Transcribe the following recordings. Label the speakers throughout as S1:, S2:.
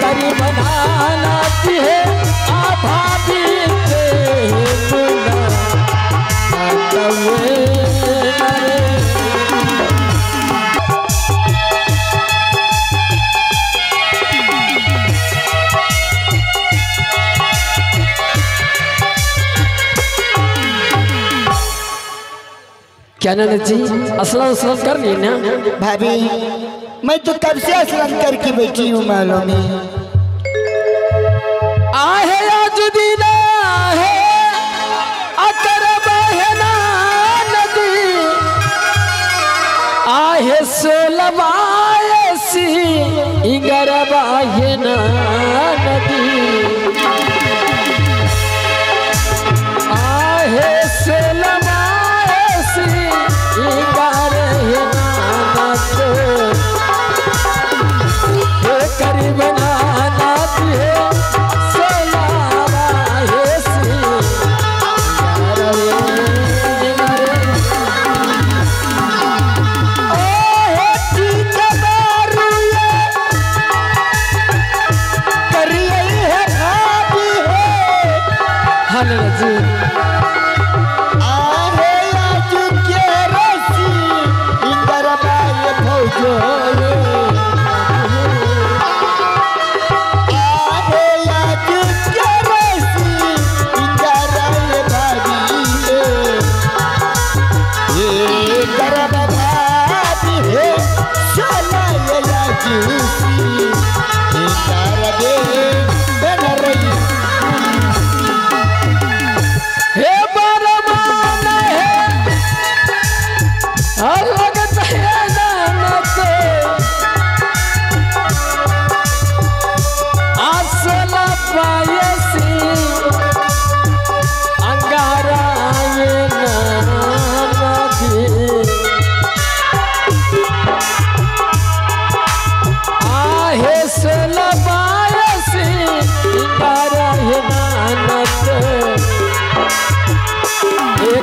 S1: करी बनाना है भाभी क्या ननद जी असलाम कर ली ना?
S2: भाभी मैं तो कब से असलाम करके बैठी हूँ मालूम है।
S1: आहे आजुदीना है अकरबा है ना नदी आहे सोलवाए सी इगरबा है ना नदी आहे सोलवाए सी इगर है ना नदी करी बनाना है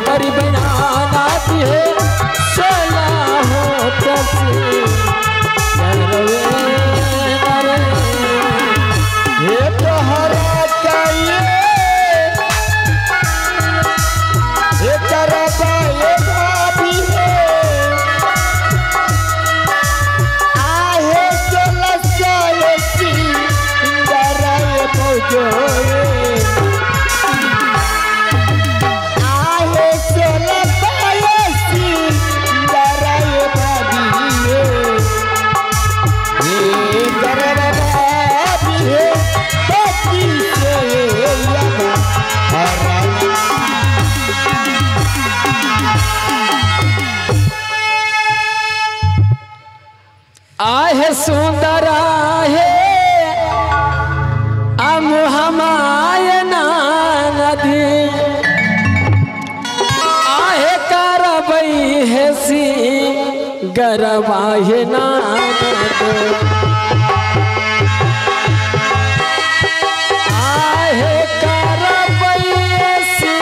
S1: करी बनाना है चला हो
S2: ये तोहरा चाहिए ये करबा ये भाभी है आहे चला साले सी इंदरा ये भौजो
S1: आहे सुंदर आहे हम हमायना नदी आहे करबई है सी गरबा है ना आहे करबई सी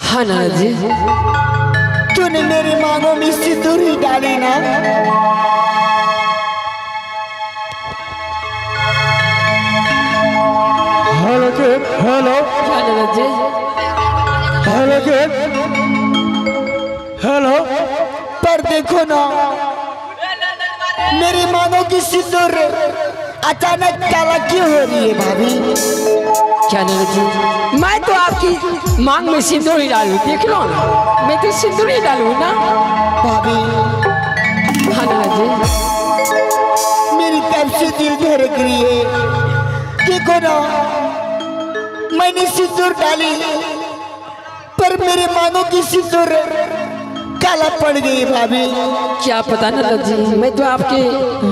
S1: हाँ नाना जी
S2: तूने मेरी मांगों में सिंदूर ही डाली ना।
S1: हेलो हेलो नाना जी हेलो
S2: पर देखो ना मेरी मानो की सिंदूर अचानक काला क्यों हो रही है भाभी?
S1: क्या नाना जी, मैं तो आपकी मांग में सिंदूर ही डालू, देख लो ना, मैं तो सिंदूर ही डालू ना
S2: भाभी।
S1: हाँ नाना जी,
S2: मेरी कब से दिल धड़क रही है। देखो ना, मैंने सिंदूर डाली पर मेरे मानो की सिंदूर काला पड़ गई भाभी।
S1: क्या पता नाना जी, मैं तो आपके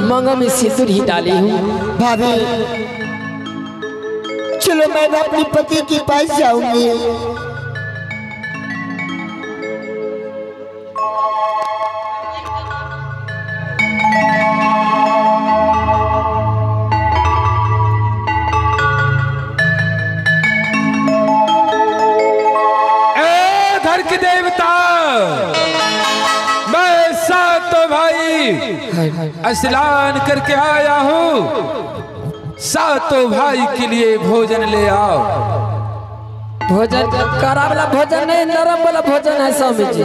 S1: मांगों में सिंदूर ही डाली हूँ।
S2: भाभी चलो मैं अपनी पति के पास जाऊंगी।
S3: घर के देवता मैं सातों भाई स्नान करके आया हूँ। सातों भाई के लिए भोजन ले आओ।
S1: भोजन कड़ा वाला भोजन नहीं, नरम वाला भोजन है स्वामी जी।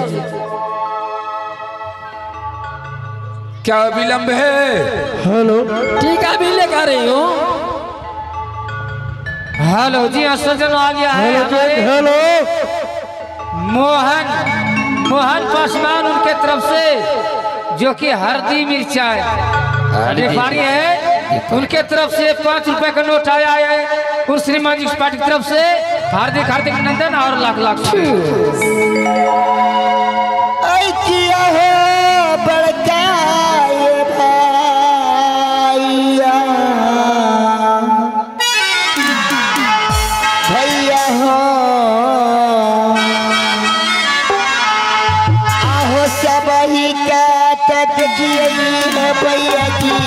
S3: क्या विलंब है?
S1: हेलो, ठीक है, अभी लेकर रही हूँ।
S4: हेलो जी, अस्सलाम आ गया है।
S1: हेलो,
S4: मोहन पासवान उनके तरफ से, जो कि हल्दी मिर्चाई व्यापारी है, उनके तरफ से 5 रुपए का नोट आया है। और श्रीमान जी पार्टी की तरफ से हार्दिक हार्दिक अभिनंदन और लाख लाख
S2: किया है बड़का ये भैया भैया हो आहो सब ही का तक किए भैया जी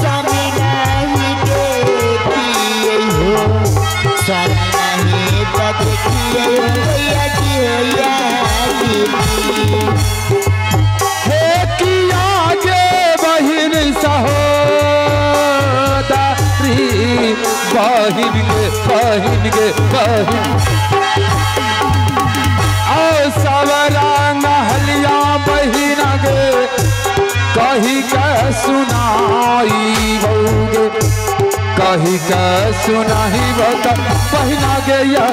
S2: स्वामी नहीं देखिए हो स्वामी नहीं तक किए भैया जी
S3: हे कि आगे बहिन सहोदरी बहिन गे आओ सवरा नहलिया बहिन गे कही के सुनाई बउगे कही के सुनाई बता बहिना गे या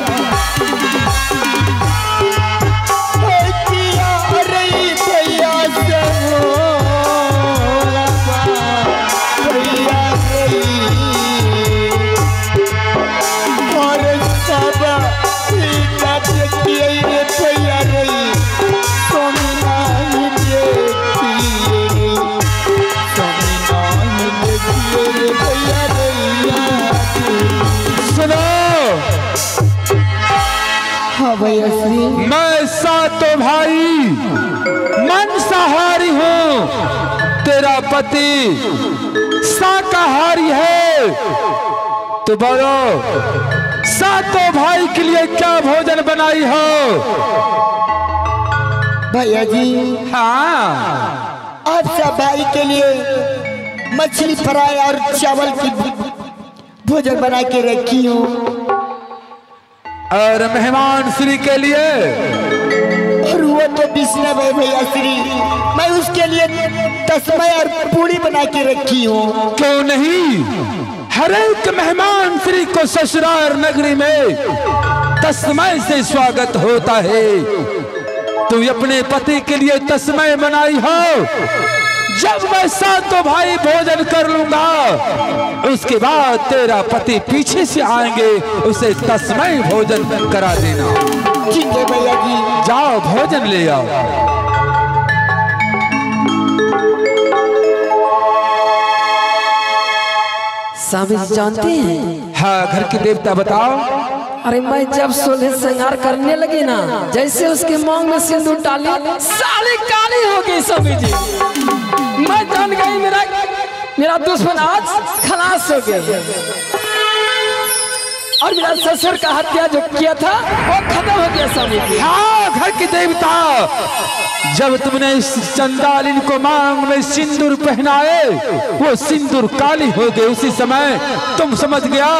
S3: मैं सातों भाई मांसाहारी हूँ, तेरा पति शाकाहारी है। तो बोलो सातों भाई के लिए क्या भोजन बनाई हो?
S2: भैया जी
S3: हाँ,
S2: आप सब भाई के लिए मछली फ्राई और चावल की भोजन बना के रखी हूँ।
S3: और मेहमान श्री के लिए
S2: और वो तो विष्णु है भैया श्री, मैं उसके लिए तस्मै और पूरी बना के रखी हूँ।
S3: क्यों नहीं, हर एक मेहमान श्री को ससुराल नगरी में तस्मै से स्वागत होता है। तू अपने पति के लिए तस्मै बनाई हो। जब मैं सातों भाई भोजन कर लूंगा उसके बाद तेरा पति पीछे से आएंगे, उसे तस्मै भोजन करा देना।
S2: ठीक है भैया जी,
S3: जाओ भोजन ले आओ।
S1: स्वामी जी जानते हैं,
S3: हाँ, घर के देवता बताओ।
S1: अरे मैं जब सोलह श्रृंगार करने लगी ना, जैसे उसके मांग में सिंदूर डाली साली काली हो गई स्वामी जी। मैं जान गई मेरा दुश्मन आज खलास हो गया और मेरा ससुर का हत्या जो किया था वो खत्म हो गया स्वामी जी।
S3: हाँ, घर के देवता, जब तुमने इस चंडालिन को मांग में सिंदूर पहनाए वो सिंदूर काली हो गई, उसी समय तुम समझ गया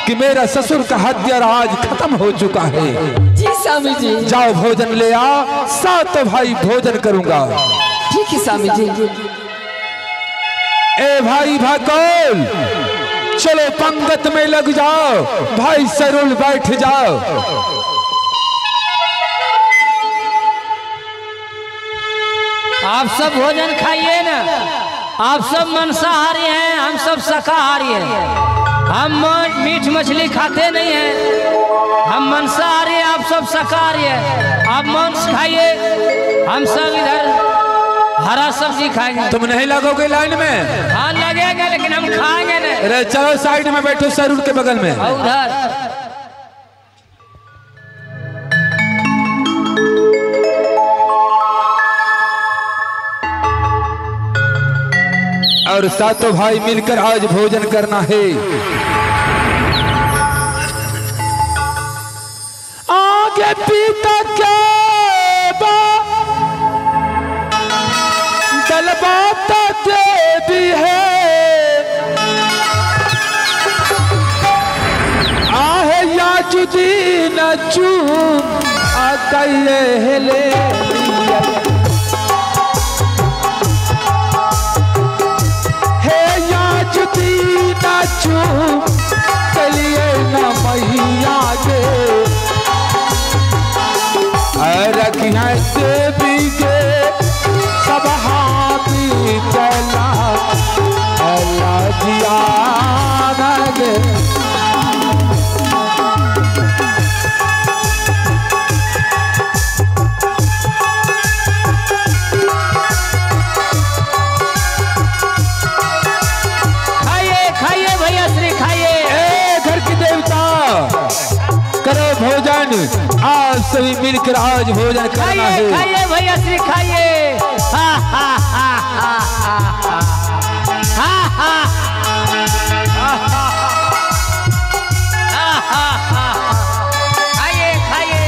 S3: कि मेरा ससुर का हत्या आज खत्म हो चुका है।
S1: जी स्वामी जी।
S3: जाओ भोजन ले आओ, सातों भाई भोजन करूंगा।
S1: ठीक है स्वामी जी।
S3: ए भाई भाकोल, चलो पंगत में लग जाओ। भाई सरुल बैठ जाओ।
S4: आप सब भोजन खाइए ना। आप सब मांसाहारी हैं, हम सब शाकाहारी हैं। हम मीठ मछली खाते नहीं हैं। हम मांसाहारी हैं, आप सब शाकाहारी हैं। आप मांस खाइए, हम सब इधर हरा सब्जी खाएंगे।
S3: तुम नहीं लगोगे लाइन में?
S4: हाँ लगेगा, लेकिन हम खाएंगे नहीं।
S3: अरे चलो साइड में बैठो, सरुल के बगल में।
S4: उधर
S3: और सातों भाई मिलकर आज भोजन करना है। आगे पीता क्या दलबाता देवी है, आहे याजुदीन चू आकये ले चलिए न मैया गे रखिया देवी गे सब हाथी चला अल्लाह जिया गे। करो भोजन, आज सभी मिलकर आज भोजन करना है।
S4: खाइए भैया श्री खाइए। हा हा हा हा हा हा हा। खाइए खाइए,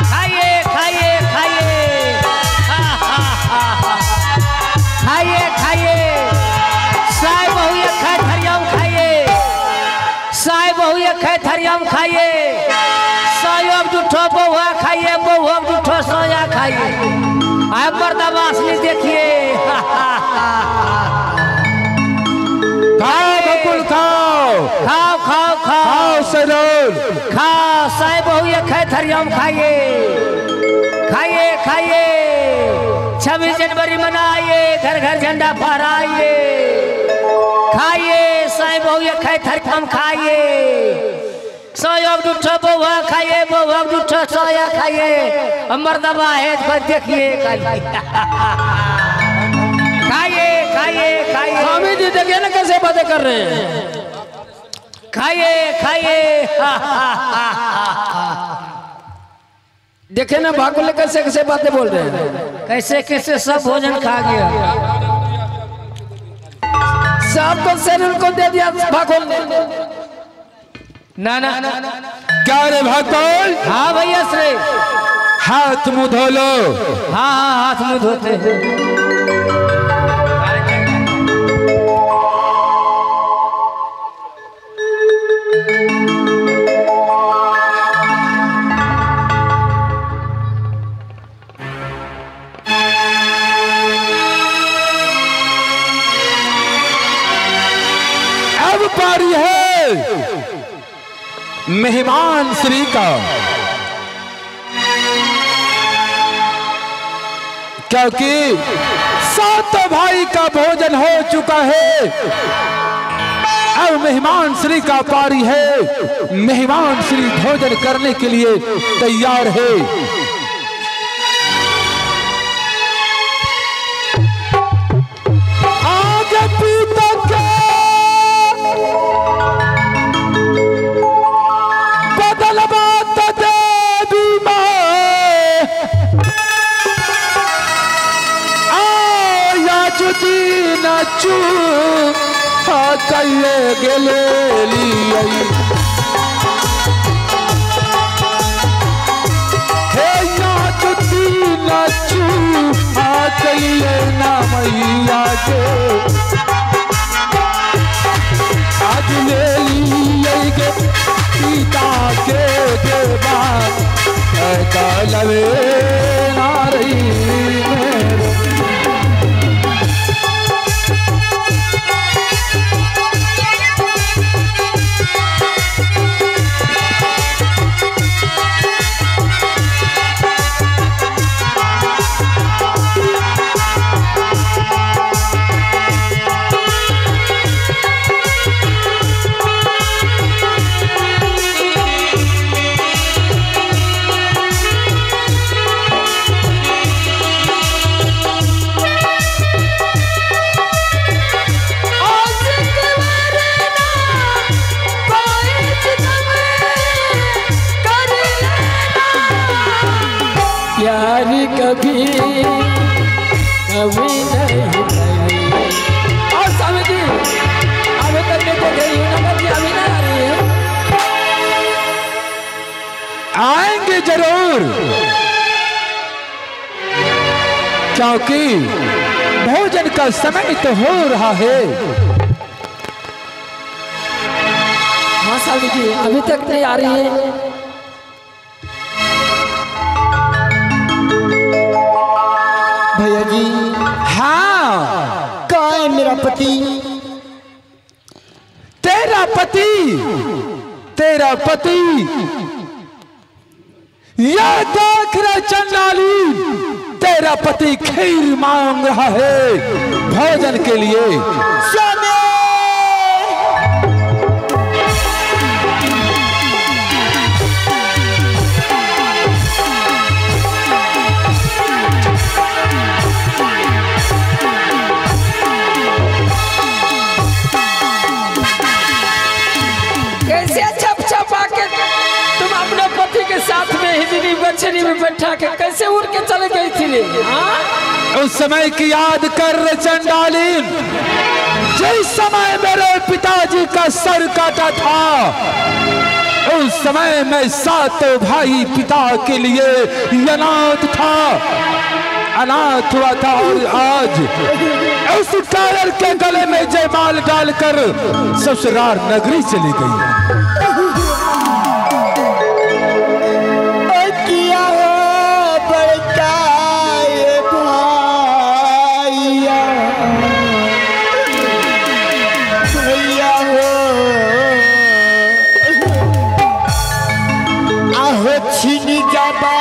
S4: खाइए खाइए खाइए, खाइए खाइए। साई बहु खाए थरियाम खाइए, साई बहु खाए थरियाम खाइए। सायोग जूठो बहुआ खाइए, बहुआ जूठो सोया खाइए। आए बर्दाबासनी देखिए।
S3: खाओ बकुल खाओ,
S4: खाओ खाओ खाओ
S3: खाओ सरुल
S4: खाओ। साई बहु खाए थरियाम खाइए, खाइए खाइए। 26 जनवरी मनाइए, घर घर झंडा फहराइए। खाइए साई बहु खाए थरियाम खाइए। सोयोग जूठो बहुआ खाइए, बहुआ जूठो सोया खाइए। मर्दबा है पर देखिए। खाइए खाइए खाइए।
S1: स्वामी जी देखिए ना कैसे बातें कर रहे हैं।
S4: खाइए खाइए।
S1: देखे ना भाकुल कैसे कैसे बातें बोल रहे हैं।
S4: कैसे कैसे सब भोजन खा गया।
S1: सब को सरुल को दे दिया भाकुल ने।
S4: ना ना
S3: क्या रे भाकुल?
S4: हाँ भैया श्री,
S3: हाथ मुंह धो लो।
S4: हाँ हाँ हाथ मुंह धोते हैं।
S3: अब पारी है मेहमान श्री का, क्योंकि सात भाई का भोजन हो चुका है। अब मेहमान श्री का पारी है। मेहमान श्री भोजन करने के लिए तैयार है। आगे पीता के बदल बात देवी माँ आया जुदी न चू कले गेले लिये हे या जुदी न चू कलिए ना मैया के आज ले लिये के सीता के देवा कलवे ना रही मेरे
S1: अभी नहीं गई। और स्वामी जी अभी तक नहीं तो गई नंबर जी अभी नहीं आ रही है।
S3: आएंगे जरूर, क्योंकि भोजन का समय तो हो रहा है।
S1: हाँ स्वामी जी अभी तक नहीं आ रही है।
S2: भैया जी
S3: हाँ,
S2: कहाँ है मेरा पति?
S3: तेरा पति, तेरा पति या देख रहे चंडाली, तेरा पति खीर मांग रहा है भोजन के लिए।
S2: स्वामी
S1: कैसे छप छपा के तुम अपने पति के साथ में हिजरी बछड़ी में बैठा के कैसे उड़ के चले गई थी? हाँ
S3: उस समय की याद कर रहे चंडालीन, जिस समय मेरे पिताजी का सर काटा था, उस समय मैं सातों भाई पिता के लिए अनाथ था, अनाथ हुआ था। और आज उस कायर के गले में जयमाल डालकर ससुराल नगरी चली गई।
S2: किया हो बड़का ये भाइया, भैया हो आहो छीनी जाबा